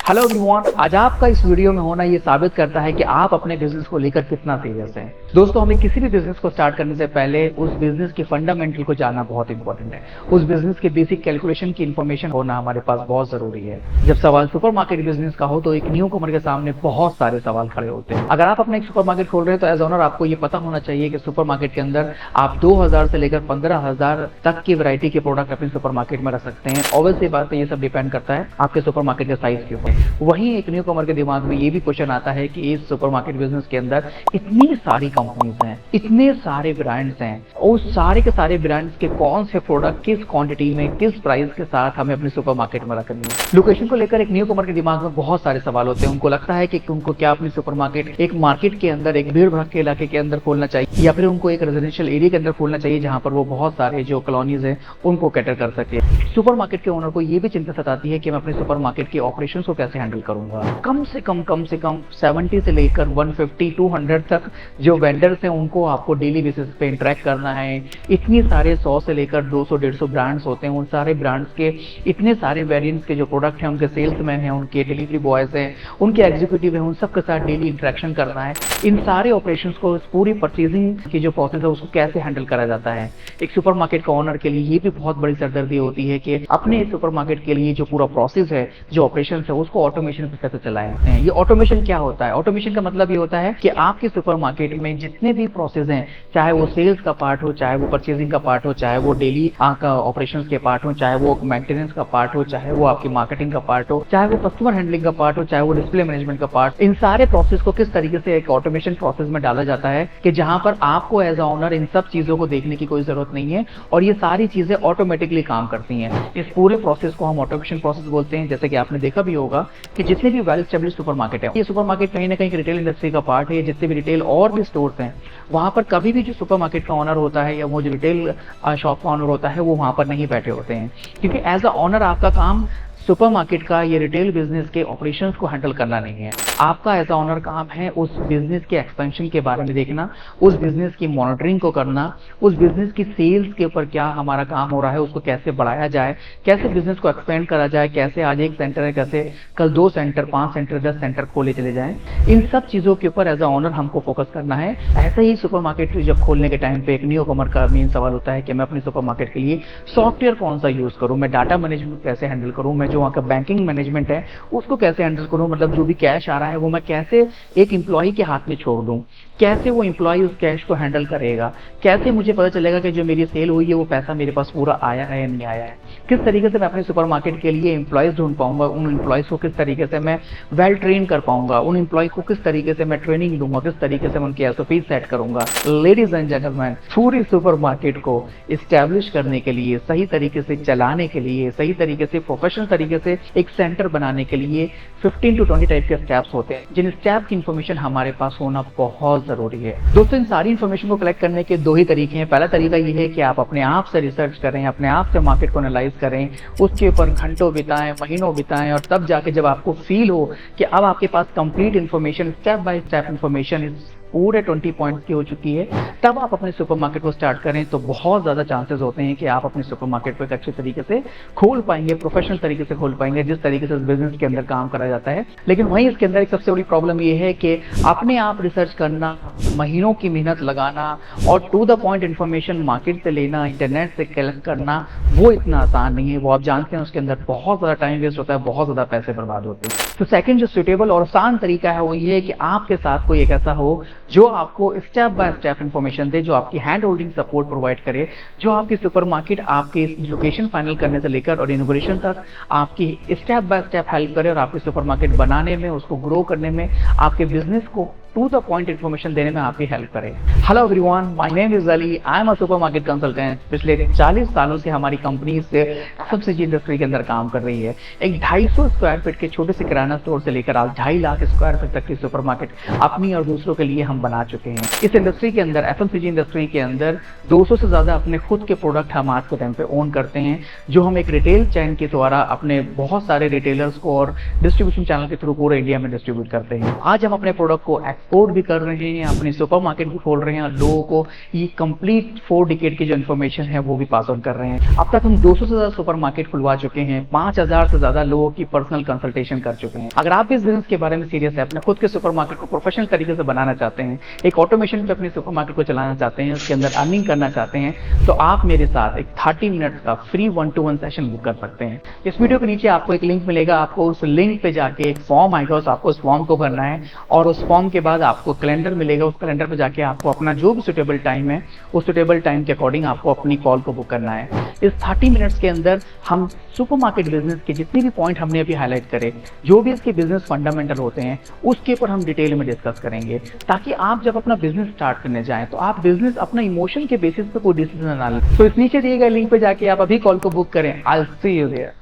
Hello everyone, आज आपका इस वीडियो में होना ये साबित करता है कि आप अपने बिजनेस को लेकर कितना सीरियस हैं। दोस्तों, हमें किसी भी बिजनेस को स्टार्ट करने से पहले उस बिजनेस के फंडामेंटल को जानना बहुत इंपॉर्टेंट है। उस बिजनेस के बेसिक कैलकुलेशन की इन्फॉर्मेशन होना हमारे पास बहुत जरूरी है। जब सवाल सुपरमार्केट बिजनेस का हो तो एक न्यू कमर के सामने बहुत सारे सवाल खड़े होते हैं। अगर आप अपना एक सुपरमार्केट खोल रहे हैं तो एज ऑनर आपको ये पता होना चाहिए कि सुपरमार्केट के अंदर आप 2000 से लेकर 15,000 तक की वैरायटी के प्रोडक्ट अपने सुपरमार्केट में रख सकते हैं। ऑब्वियसली बात है, ये सब डिपेंड करता है आपके सुपरमार्केट के साइज के ऊपर। वहीं एक न्यू कमर के दिमाग में ये भी क्वेश्चन आता है कि इस सुपरमार्केट बिजनेस के अंदर इतनी सारी कंपनीज हैं, इतने सारे ब्रांड्स हैं, और सारे के सारे ब्रांड्स के कौन से प्रोडक्ट किस क्वांटिटी में किस प्राइस के साथ हमें अपने सुपरमार्केट में रखनी है। लोकेशन को लेकर एक न्यू कमर के दिमाग में बहुत सारे सवाल होते हैं। उनको लगता है कि उनको क्या अपनी सुपरमार्केट एक मार्केट के अंदर, एक भीड़ भड़क के इलाके के अंदर खोलना चाहिए, या फिर उनको एक रेजिडेंशियल एरिया के अंदर खोलना चाहिए जहां पर वो बहुत सारे जो कॉलोनीज हैं उनको कैटर कर सके। सुपरमार्केट के ओनर को ये भी चिंता सताती है कि मैं अपने सुपरमार्केट के ऑपरेशन को कैसे हैंडल करूंगा। कम से कम 70 से लेकर 150 200 तक जो वेंडर्स हैं उनको आपको डेली बेसिस पे इंटरेक्ट करना है। इतनी सारे 100 से लेकर 200-150 ब्रांड्स होते हैं। उन सारे ब्रांड्स के इतने सारे वेरिएंट्स के जो प्रोडक्ट हैं, उनके सेल्समैन हैं, उनके डिलीवरी बॉयज हैं, उनके एग्जीक्यूटिव हैं, उन सब के साथ डेली इंटरेक्शन करना है। इन सारे ऑपरेशन को, पूरी परचेजिंग की जो प्रोसेस है उसको कैसे हैंडल करा जाता है। एक सुपरमार्केट का ओनर के लिए ये भी बहुत बड़ी सरदर्दी होती है कि अपने सुपरमार्केट के लिए जो पूरा प्रोसेस है, जो ऑपरेशन है, उसको ऑटोमेशन पे कैसे चलाएं। ये ऑटोमेशन क्या होता है? ऑटोमेशन का मतलब ये होता है कि आपके सुपरमार्केट में जितने भी प्रोसेस हैं, चाहे वो सेल्स का पार्ट हो, चाहे वो परचेजिंग का पार्ट हो, चाहे वो डेली का ऑपरेशंस के पार्ट हो, चाहे वो मेंटेनेंस का पार्ट हो, चाहे वो आपकी मार्केटिंग का पार्ट हो, चाहे वो कस्टमर हैंडलिंग का पार्ट हो, चाहे वो डिस्प्ले मैनेजमेंट का पार्ट, इन सारे प्रोसेस को किस तरीके से एक ऑटोमेशन प्रोसेस में डाला जाता है कि जहां पर आपको एज अ ओनर इन सब चीजों को देखने की कोई जरूरत नहीं है और ये सारी चीजें ऑटोमेटिकली काम करती हैं। इस पूरे प्रोसेस को हम ऑटोमेशन प्रोसेस बोलते हैं। जैसे कि आपने देखा भी होगा कि जितने भी वेल एस्टेब्लिश्ड सुपरमार्केट है, ये सुपरमार्केट कहीं ना कहीं रिटेल इंडस्ट्री का पार्ट है। जितने भी रिटेल और भी स्टोर्स हैं, वहां पर कभी भी जो सुपरमार्केट का ओनर होता है या वो जो रिटेल शॉप का ओनर होता है वो वहां पर नहीं बैठे होते हैं, क्योंकि एज अ ओनर आपका काम सुपरमार्केट का ये रिटेल बिजनेस के ऑपरेशंस को हैंडल करना नहीं है। आपका एज अ ओनर काम है उस बिजनेस के एक्सपेंशन के बारे में देखना, उस बिजनेस की मॉनिटरिंग को करना, उस बिजनेस की सेल्स के ऊपर क्या हमारा काम हो रहा है, उसको कैसे बढ़ाया जाए, कैसे बिजनेस को एक्सपेंड करा जाए, कैसे आज एक सेंटर है, कैसे कल 2 सेंटर, 5 सेंटर, 10 सेंटर खोले चले जाएं। इन सब चीजों के ऊपर एज अ ओनर हमको फोकस करना है। ऐसा ही सुपरमार्केट जब खोलने के टाइम पे एक न्यू कमर का मेन सवाल होता है कि मैं अपने सुपरमार्केट के लिए सॉफ्टवेयर कौन सा यूज करूं, मैं डाटा मैनेजमेंट कैसे हैंडल करूं, मैं जो वहाँ का बैंकिंग मैनेजमेंट है उसको कैसे हैंडल करूं, मतलब जो भी कैश आ रहा है वो मैं कैसे एक एम्प्लॉय के हाथ में छोड़ दूं, कैसे वो एम्प्लॉय उस कैश को हैंडल करेगा, कैसे मुझे पता चलेगा कि जो मेरी सेल हुई है वो पैसा मेरे पास पूरा आया है या नहीं आया है, किस तरीके से मैं अपने सुपरमार्केट के लिए एम्प्लॉयज ढूंढ पाऊंगा, उन एम्प्लॉयज को किस तरीके से मैं वेल ट्रेन कर पाऊंगा, उन एम्प्लॉय को किस तरीके से मैं ट्रेनिंग दूंगा, किस तरीके से मैं उनकी एसओपी सेट करूंगा। लेडीज एंड जेंटलमैन, पूरी सुपरमार्केट को इस्टेब्लिश करने के लिए, सही तरीके से चलाने के लिए, सही तरीके से प्रोफेशनल तरीके से एक सेंटर बनाने के लिए 15 to 20 टाइप के स्टेप्स होते हैं, जिन स्टेप की इंफॉर्मेशन हमारे पास होना बहुत जरूरी है। दोस्तों, इन सारी इंफॉर्मेशन को कलेक्ट करने के 2 ही तरीके हैं। पहला तरीका ये है कि आप अपने आप से रिसर्च करें, अपने आप से मार्केट को एनालाइज करें, उसके ऊपर घंटों बिताएं, महीनों बिताएं, और तब जाके जब आपको फील हो कि अब आपके पास complete information, step by step information पूरे 20 पॉइंट्स की हो चुकी है, तब आप अपने सुपरमार्केट को स्टार्ट करें तो बहुत ज्यादा चांसेस होते हैं कि आप अपने सुपरमार्केट को एक अच्छे तरीके से खोल पाएंगे, प्रोफेशनल तरीके से खोल पाएंगे, जिस तरीके से इस बिजनेस के अंदर काम करा जाता है। लेकिन वहीं इसके अंदर एक सबसे बड़ी प्रॉब्लम ये है कि अपने आप रिसर्च करना, महीनों की मेहनत लगाना और to the point information market से लेना, इंटरनेट से कलेक्ट करना, वो इतना आसान नहीं है। वो आप जानते हैं उसके अंदर बहुत ज्यादा टाइम वेस्ट होता है, बहुत ज्यादा पैसे बर्बाद होते हैं। तो सेकंड जो सुटेबल और आसान तरीका है वो ये है कि आपके साथ कोई एक ऐसा हो जो आपको स्टेप बाय स्टेप इंफॉर्मेशन दे, जो आपकी हैंड होल्डिंग सपोर्ट प्रोवाइड करे, जो आपकी सुपरमार्केट आपके लोकेशन फाइनल करने से लेकर और इनोग्रेशन तक आपकी स्टेप बाय स्टेप हेल्प करे और आपकी सुपरमार्केट बनाने में, उसको ग्रो करने में, आपके बिजनेस को टू द पॉइंट इंफॉर्मेशन देने में आपकी हेल्प करे। Hello everyone, my name is Ali, I am a supermarket consultant. पिछले 40 सालों से हमारी कंपनी से एफएमसीजी इंडस्ट्री के अंदर काम कर रही है। एक 250 स्क्वायर फीट के छोटे से किराना स्टोर से लेकर आज 2.5 लाख स्क्वायर फीट तक की सुपरमार्केट अपनी और दूसरों के लिए हम बना चुके हैं। इस इंडस्ट्री के अंदर, एफएमसीजी इंडस्ट्री के अंदर 200 से ज्यादा अपने खुद के प्रोडक्ट हम आज के टाइम पे ओन करते हैं, जो हम एक रिटेल चैन के द्वारा अपने बहुत सारे रिटेलर्स को और डिस्ट्रीब्यूशन चैनल के थ्रू पूरे इंडिया में डिस्ट्रीब्यूट करते हैं। आज हम अपने प्रोडक्ट को एक्सपोर्ट भी कर रहे हैं, अपनी सुपरमार्केट भी खोल रहे हैं और लोगों को ये कंप्लीट 4 डिकेड की जो इन्फॉर्मेशन है वो भी पास ऑन कर रहे हैं। अब तक हम 200 से ज्यादा सुपरमार्केट खुलवा चुके हैं, 5000 से ज्यादा लोगों की पर्सनल कंसल्टेशन कर चुके हैं। अगर आप इस बिजनेस के बारे में सीरियस है, अपने खुद के सुपरमार्केट को प्रोफेशनल तरीके से बनाना चाहते हैं, एक ऑटोमेशन पे अपनी सुपरमार्केट को चलाना चाहते हैं, उसके अंदर अर्निंग करना चाहते हैं, तो आप मेरे साथ एक 30 मिनट का फ्री 1-to-1 सेशन बुक कर सकते हैं। इस वीडियो के नीचे आपको एक लिंक मिलेगा, आपको उस लिंक पे जाके एक फॉर्म आएगा, आपको उस फॉर्म को भरना है और उस फॉर्म के बाद आपको कैलेंडर मिलेगा, उस कैलेंडर पे जाके आपको अपना जो भी सुटेबल टाइम है उस सुटेबल टाइम के अकॉर्डिंग आपको अपनी कॉल को बुक करना है। इस 30 मिनट्स के अंदर हम सुपरमार्केट बिजनेस के जितने भी पॉइंट हमने अभी हाईलाइट करे, जो भी इसके बिजनेस फंडामेंटल होते हैं, उसके ऊपर हम डिटेल में डिस्कस करेंगे, ताकि आप जब अपना बिजनेस स्टार्ट करने जाएं तो आप बिजनेस अपना इमोशन के बेसिस पे कोई डिसीजन ना लें। तो इस नीचे दिए गए लिंक पे जाके आप अभी कॉल को बुक करें। I will see you there.